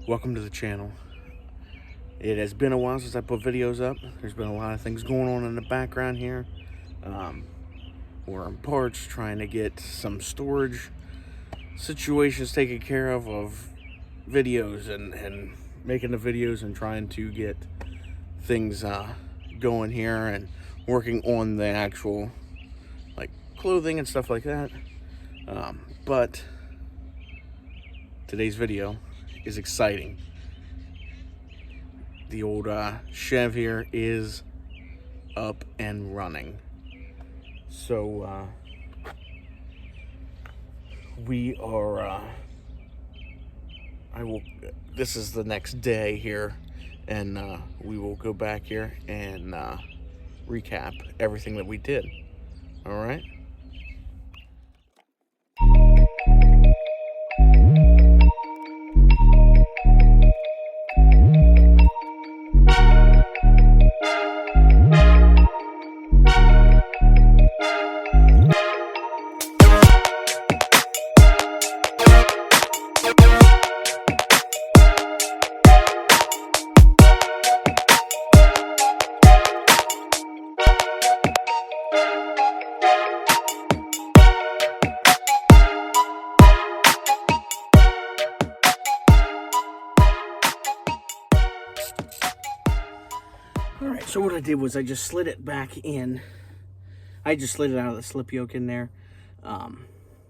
Welcome to the channel. It has been a while since I put videos up. There's been a lot of things going on in the background here. We're in parts trying to get some storage situations taken care of videos and making the videos and trying to get things going here and working on the actual like clothing and stuff like that. But today's video is exciting. The old Chev here is up and running. So we are this is the next day here, and we will go back here and recap everything that we did. All right. Alright, so what I did was I just slid it back in. I just slid it out of the slip yoke in there,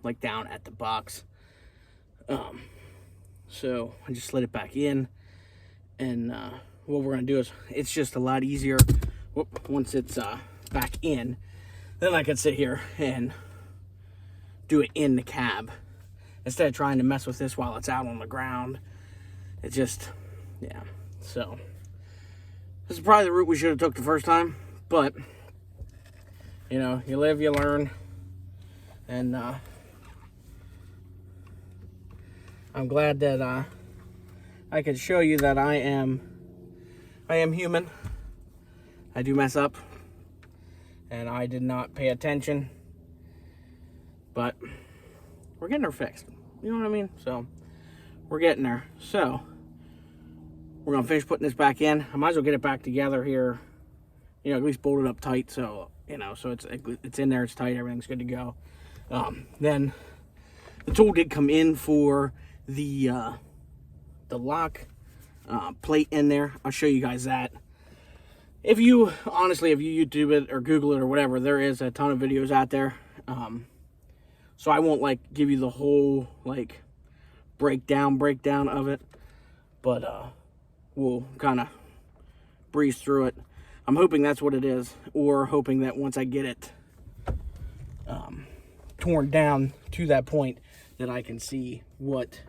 like down at the box. So I just slid it back in, and what we're going to do is, it's just a lot easier once it's back in. Then I can sit here and do it in the cab instead of trying to mess with this while it's out on the ground. It just, yeah, so this is probably the route we should have took the first time, but you know, you live, you learn, and I'm glad that I could show you that I am human. I do mess up, and I did not pay attention, but we're getting her fixed. You know what I mean? So we're getting there. So we're gonna finish putting this back in. I might as well get it back together here. You know, at least bolt it up tight, so you know, so it's in there, it's tight, everything's good to go. Then the tool did come in for the lock plate in there. I'll show you guys that. If you YouTube it or Google it or whatever, there is a ton of videos out there. So I won't like give you the whole like breakdown of it, but we'll kind of breeze through it. I'm hoping that's what it is, or hoping that once I get it torn down to that point, that I can see what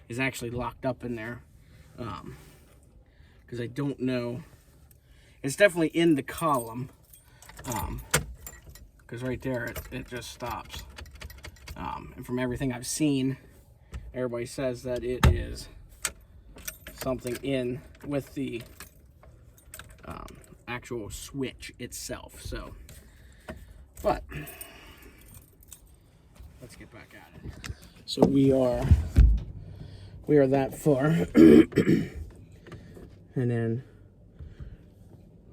is actually locked up in there. Because I don't know. It's definitely in the column. Because right there, it just stops. And from everything I've seen, everybody says that it is something in with the actual switch itself. So, but let's get back at it. So we are that far, and then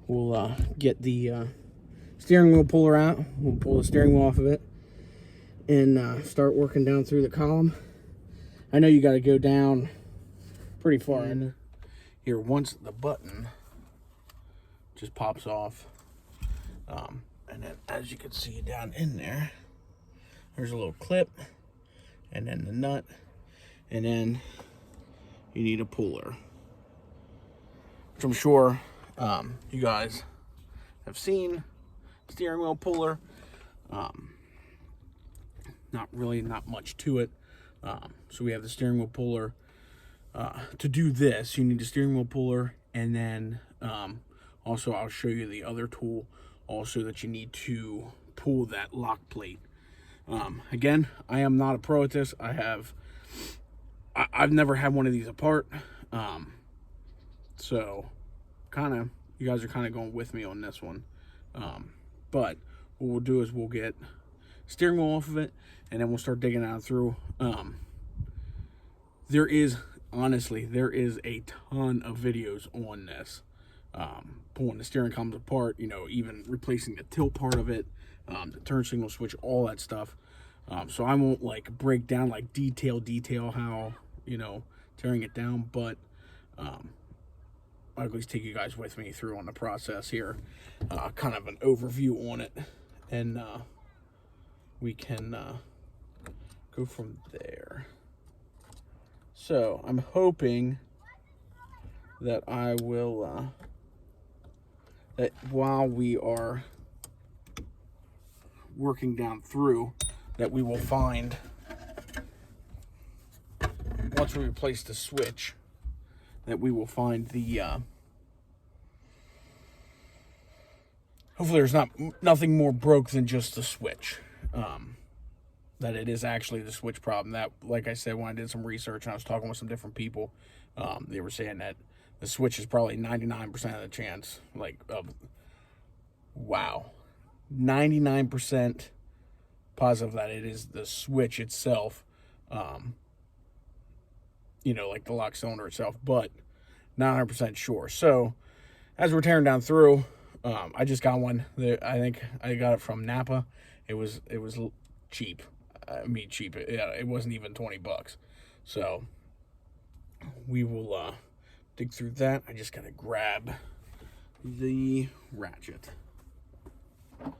we'll get the steering wheel puller out. We'll pull the steering wheel off of it and start working down through the column. I know you got to go down pretty far in here once the button just pops off, and then as you can see down in there, there's a little clip, and then the nut, and then you need a puller, which I'm sure you guys have seen. Steering wheel puller, not much to it. So we have the steering wheel puller. To do this, you need a steering wheel puller, and then also I'll show you the other tool also that you need to pull that lock plate. Again, I am not a pro at this. I've never had one of these apart, so you guys are kind of going with me on this one. But what we'll do is we'll get steering wheel off of it, and then we'll start digging out through. There is honestly, there is a ton of videos on this. Pulling the steering columns apart, you know, even replacing the tilt part of it, the turn signal switch, all that stuff. So I won't like break down like detail how, you know, tearing it down, but I'll at least take you guys with me through on the process here, kind of an overview on it, and we can go from there. So I'm hoping that I will, that while we are working down through, that we will find, once we replace the switch, that we will find the, hopefully there's nothing more broke than just the switch. That it is actually the switch problem. That, like I said, when I did some research and I was talking with some different people, they were saying that the switch is probably 99% of the chance, like, of, wow, 99% positive that it is the switch itself, you know, like the lock cylinder itself, but not 100% sure. So, as we're tearing down through, I just got one. I think I got it from Napa. It was cheap. I mean, cheap. It wasn't even $20. So we will dig through that. I just gotta grab the ratchet. All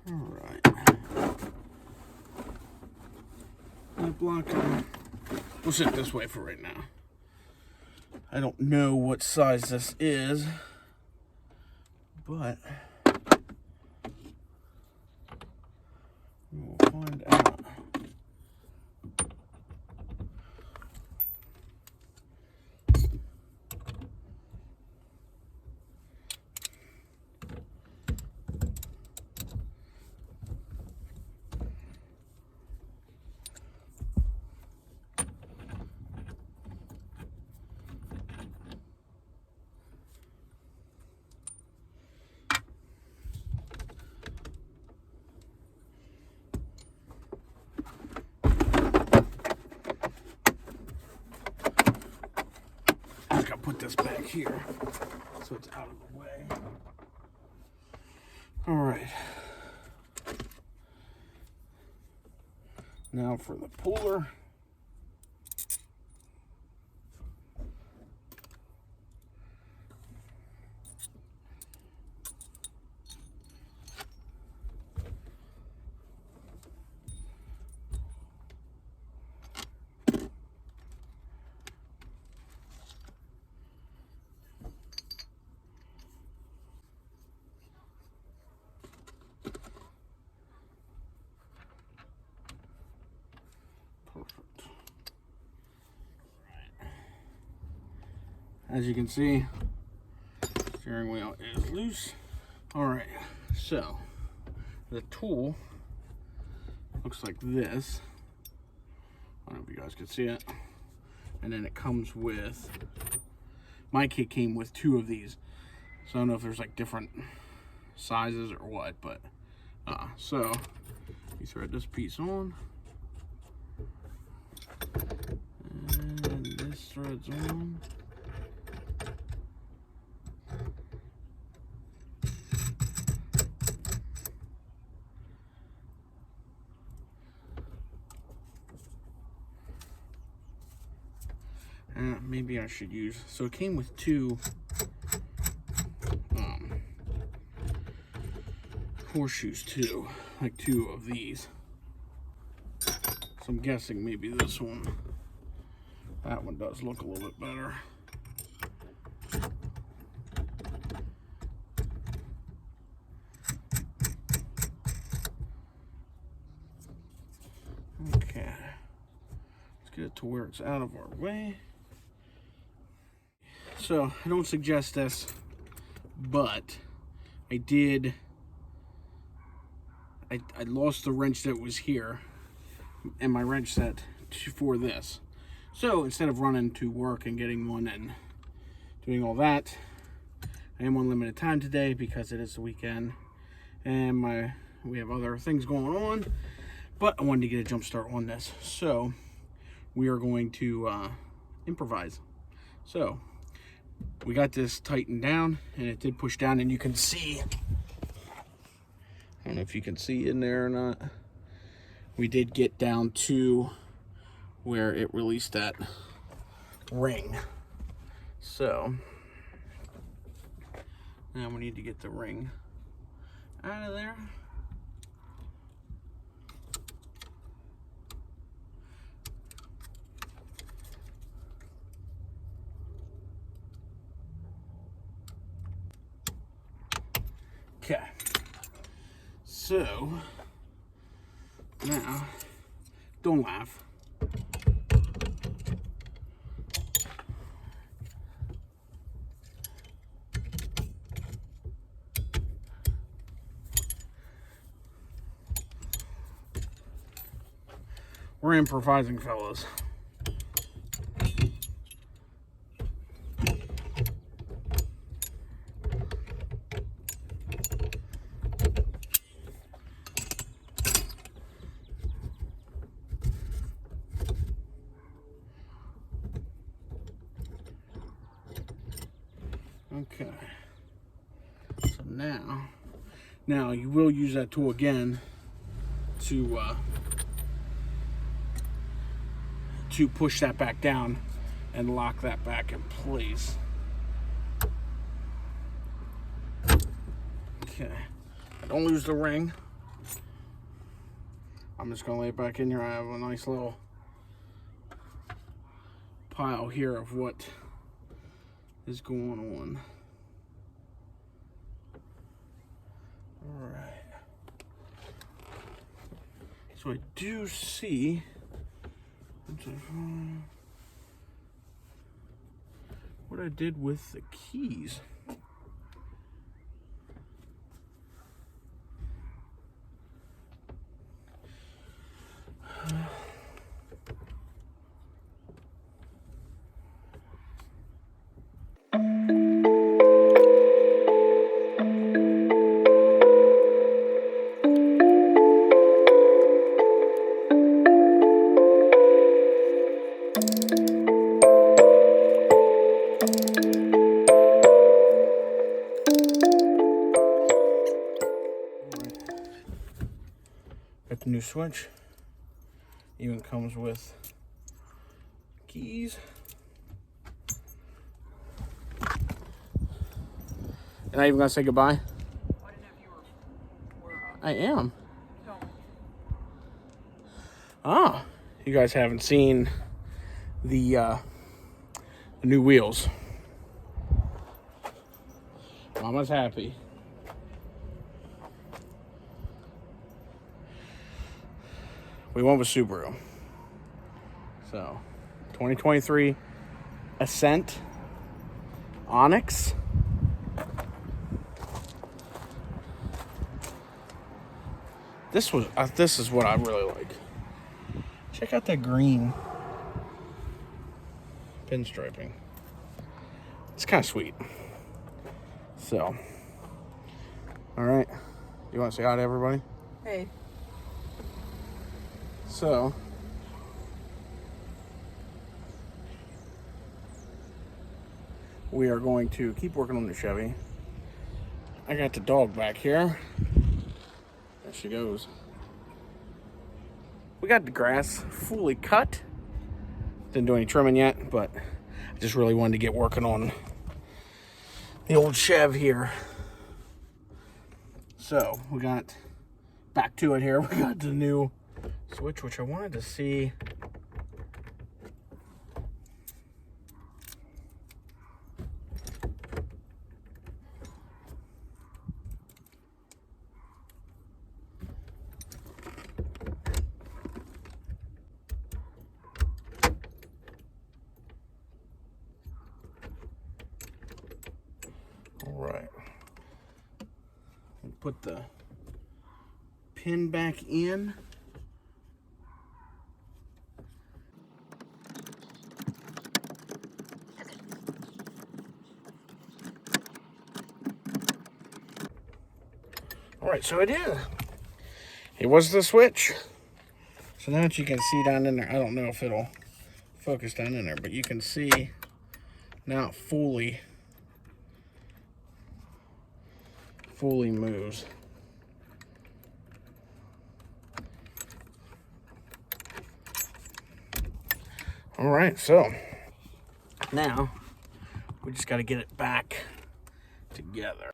right. That block. We'll sit this way for right now. I don't know what size this is, but we'll find out. Put this back here so it's out of the way. All right. Now for the puller. Perfect. Right. As you can see, steering wheel is loose. All right, so the tool looks like this. I don't know if you guys can see it. And then it comes with, my kit came with 2 of these. So I don't know if there's like different sizes or what, but so you thread this piece on. And this threads on. Maybe I should use, so it came with 2 horseshoes too, like 2 of these. So I'm guessing maybe this one, that one does look a little bit better. Okay, let's get it to where it's out of our way. So I don't suggest this, but I lost the wrench that was here and my wrench set for this. So instead of running to work and getting one and doing all that, I am on limited time today because it is the weekend and we have other things going on, but I wanted to get a jump start on this. So we are going to improvise. So we got this tightened down, and it did push down, and you can see, I don't know if you can see in there or not, we did get down to where it released that ring. So now we need to get the ring out of there. Okay, so now, don't laugh. We're improvising, fellas. Okay, so now you will use that tool again to push that back down and lock that back in place. Okay, don't lose the ring. I'm just gonna lay it back in here. I have a nice little pile here of what is going on. All right. So I do see what I did with the keys. Got the new switch. Even comes with keys. You're not even gonna say goodbye? I didn't know if you were I am. filming. Ah, you guys haven't seen the new wheels. Mama's happy. We went with Subaru. So, 2023 Ascent Onyx. This is what I really like. Check out that green pinstriping. It's kind of sweet. So, all right. You want to say hi to everybody? Hey. So, we are going to keep working on the Chevy. I got the dog back here. There she goes. We got the grass fully cut. Didn't do any trimming yet, but I just really wanted to get working on the old Chev here. So, we got back to it here. We got the new switch, which I wanted to see. All right. Put the pin back in. All right, so it was the switch. So now that you can see down in there, I don't know if it'll focus down in there, but you can see now it fully moves. All right, so now we just got to get it back together.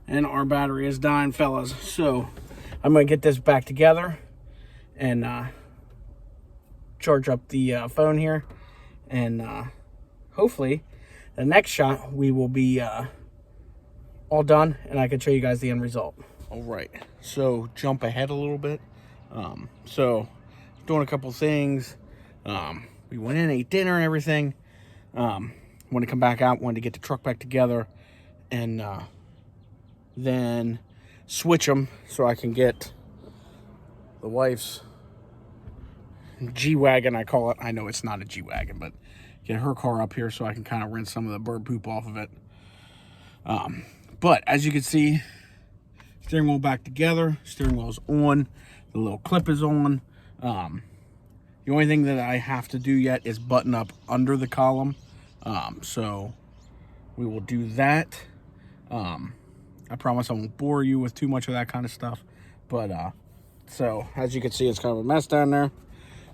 And our battery is dying, fellas. So I'm gonna get this back together and charge up the phone here, and hopefully the next shot we will be all done, and I can show you guys the end result. All right, so jump ahead a little bit. So doing a couple things. We went in, ate dinner and everything. Want to come back out, wanted to get the truck back together, and then switch them so I can get the wife's G-Wagon, I call it. I know it's not a G-Wagon, but get her car up here so I can kind of rinse some of the bird poop off of it. But as you can see, steering wheel back together, steering wheel's on, the little clip is on. The only thing that I have to do yet is button up under the column. So we will do that. I promise I won't bore you with too much of that kind of stuff. But, so, as you can see, it's kind of a mess down there.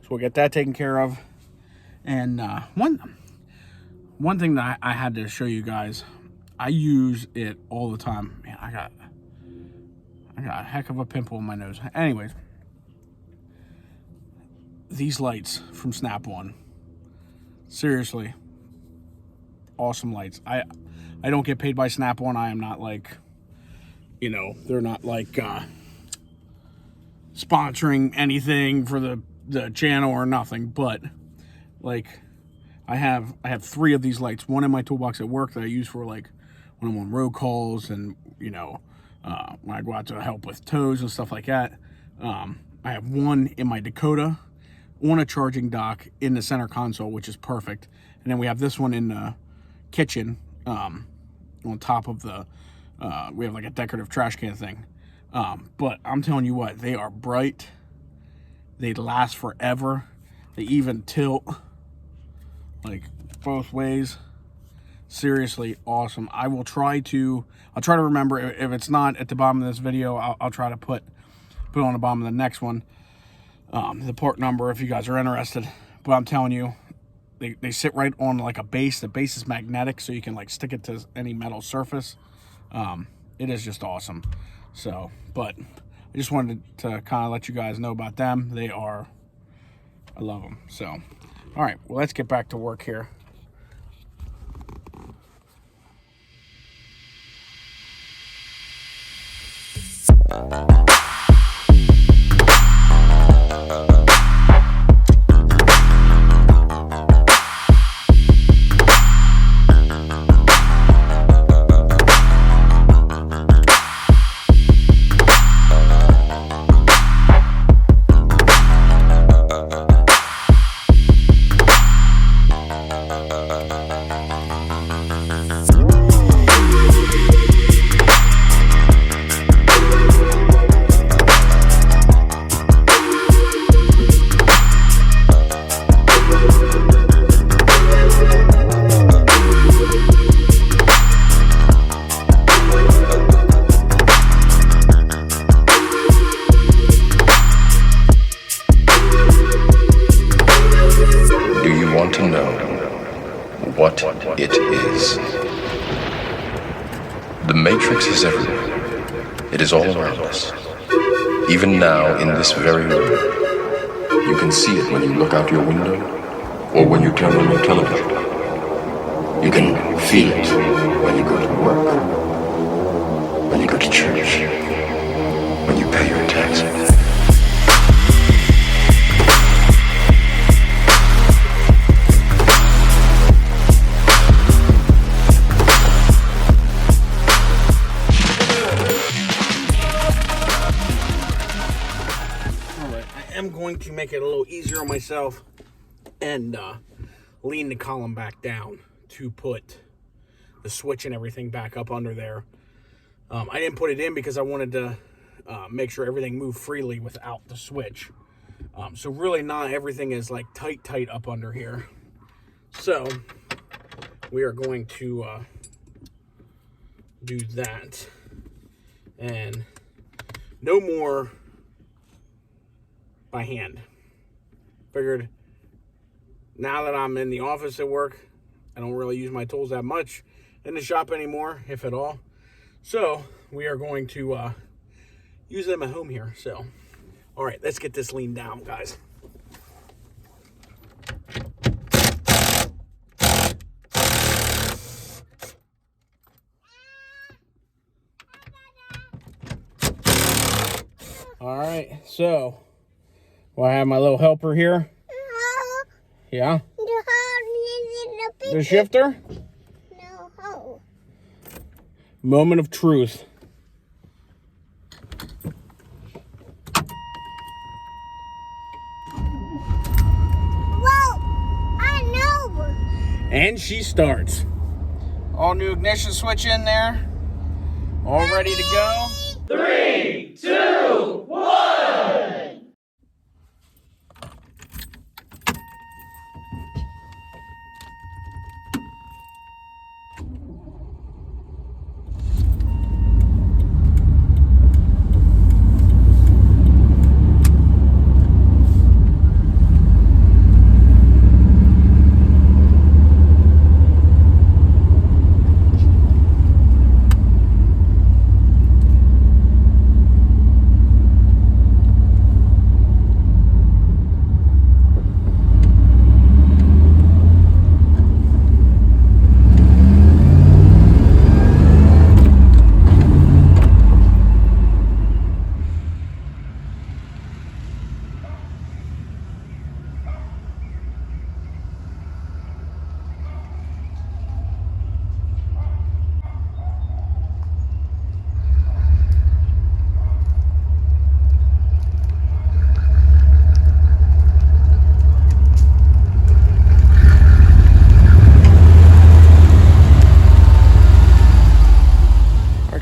So we'll get that taken care of. And one thing that I had to show you guys, I use it all the time. Man, I got a heck of a pimple in my nose. Anyways, these lights from Snap-on. Seriously, awesome lights. I don't get paid by Snap-on. I am not like... You know, they're not like sponsoring anything for the channel or nothing, but like I have 3 of these lights. One in my toolbox at work that I use for like when I'm on road calls, and you know, when I go out to help with tows and stuff like that. I have one in my Dakota on a charging dock in the center console, which is perfect. And then we have this one in the kitchen on top of the we have like a decorative trash can thing. But I'm telling you what, they are bright. They last forever. They even tilt like both ways. Seriously awesome. I'll try to remember, if it's not at the bottom of this video, I'll try to put on the bottom of the next one, the part number if you guys are interested. But I'm telling you, they sit right on like a base. The base is magnetic, so you can like stick it to any metal surface. It is just awesome. So, but I just wanted to kind of let you guys know about them. I love them. So, all right, well, let's get back to work here. what it is. The Matrix is everywhere. It is all around us. Even now, in this very room. You can see it when you look out your window or when you turn on your television. You can feel it when you go to work. going to make it a little easier on myself and lean the column back down to put the switch and everything back up under there. I didn't put it in because I wanted to make sure everything moved freely without the switch. So really not everything is like tight up under here. So we are going to do that. And no more by hand. Figured now that I'm in the office at work, I don't really use my tools that much in the shop anymore, if at all. So we are going to use them at home here. So, all right, let's get this lean down, guys. All right, so well, I have my little helper here. Yeah. The shifter? No. Moment of truth. Whoa! I know. And she starts. All new ignition switch in there. All ready to go. 3, 2, 1!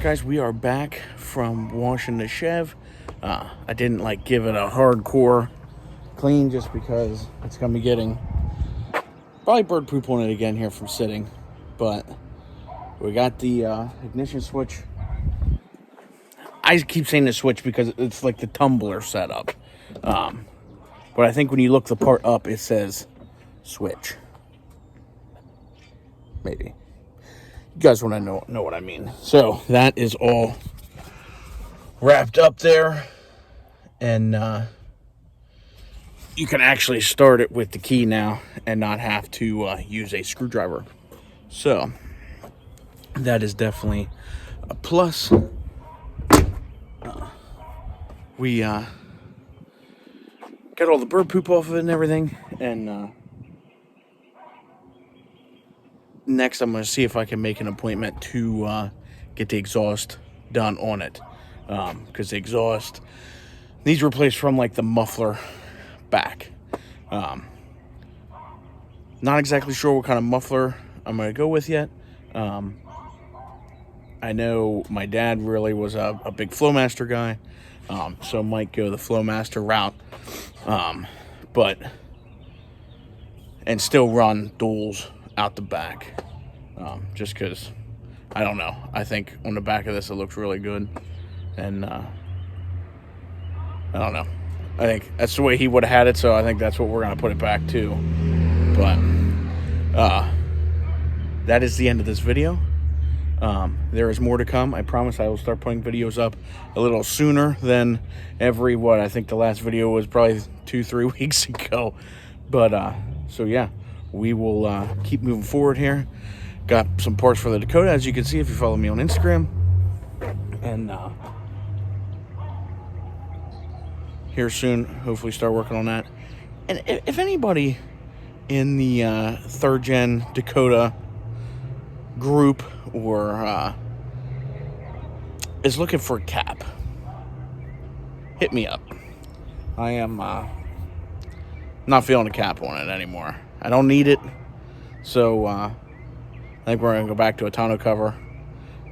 Guys, we are back from washing the Chev. I didn't like give it a hardcore clean just because it's gonna be getting probably bird poop on it again here from sitting. But we got the ignition switch. I keep saying the switch because it's like the tumbler setup. But I think when you look the part up, it says switch. Maybe. You guys want to know what I mean. So that is all wrapped up there, and you can actually start it with the key now and not have to use a screwdriver. So that is definitely a plus. We got all the bird poop off of it and everything, and next, I'm going to see if I can make an appointment to get the exhaust done on it. Because the exhaust needs replaced from like the muffler back. Not exactly sure what kind of muffler I'm going to go with yet. I know my dad really was a big Flowmaster guy. So might go the Flowmaster route. And still run duals out the back, just because I don't know, I think on the back of this it looks really good, and I don't know, I think that's the way he would have had it, so I think that's what we're gonna put it back to. But that is the end of this video. There is more to come. I promise I will start putting videos up a little sooner than every I think the last video was probably 2-3 weeks ago. But so yeah, we will keep moving forward here. Got some parts for the Dakota, as you can see if you follow me on Instagram. And here soon, hopefully start working on that. And if anybody in the third gen Dakota group or is looking for a cap, hit me up. I am not feeling a cap on it anymore. I don't need it. So I think we're going to go back to a tonneau cover.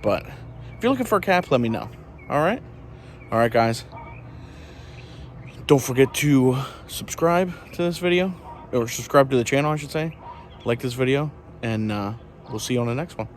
But if you're looking for a cap, let me know. All right? All right, guys. Don't forget to subscribe to this video. Or subscribe to the channel, I should say. Like this video. And we'll see you on the next one.